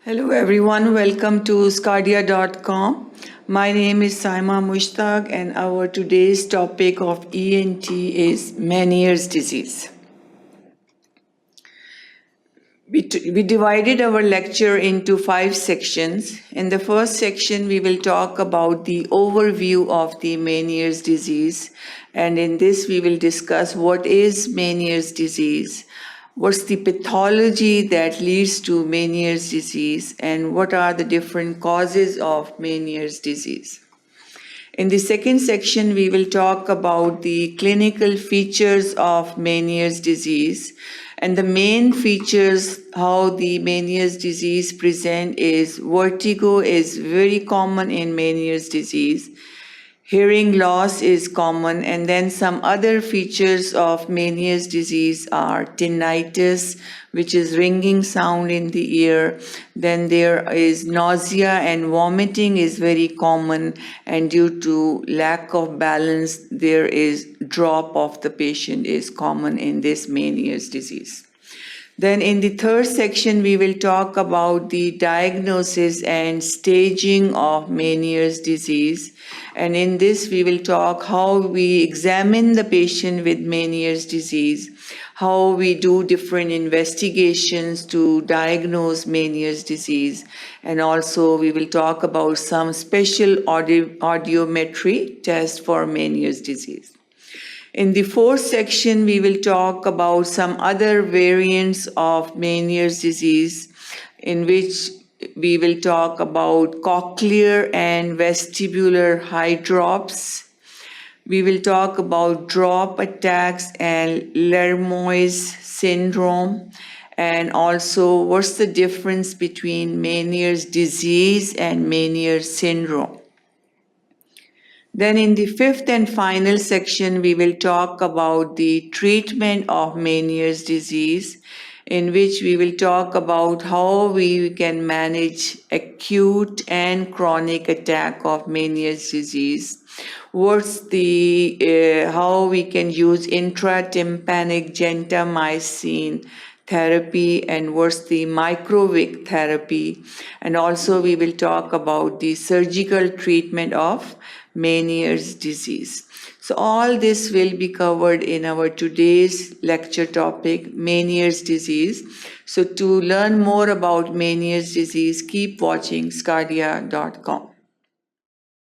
Hello everyone, welcome to sqadia.com. My name is Saima Mushtaq and our today's topic of ENT is Meniere's disease. We divided our lecture into 5 sections. In the first section, we will talk about the overview of the Meniere's disease. And in this, we will discuss what is Meniere's disease, what's the pathology that leads to Meniere's disease, and what are the different causes of Meniere's disease. In the second section, we will talk about the clinical features of Meniere's disease. And the main features how the Meniere's disease present is vertigo is very common in Meniere's disease. Hearing loss is common, and then some other features of Meniere's disease are tinnitus, which is ringing sound in the ear. Then there is nausea and vomiting is very common, and due to lack of balance, there is drop of the patient is common in this Meniere's disease. Then in the third section, we will talk about the diagnosis and staging of Meniere's disease. And in this, we will talk how we examine the patient with Meniere's disease, how we do different investigations to diagnose Meniere's disease. And also, we will talk about some special audiometry test for Meniere's disease. In the fourth section, we will talk about some other variants of Meniere's disease, in which we will talk about cochlear and vestibular hydrops. We will talk about drop attacks and Lermoy's syndrome, and also what's the difference between Meniere's disease and Meniere's syndrome. Then in the fifth and final section, we will talk about the treatment of Meniere's disease, in which we will talk about how we can manage acute and chronic attack of Meniere's disease. What's the how we can use intratympanic gentamicin therapy, and what's the microvic therapy, and also we will talk about the surgical treatment of Meniere's disease. So all this will be covered in our today's lecture topic, Meniere's disease. So to learn more about Meniere's disease, keep watching sqadia.com.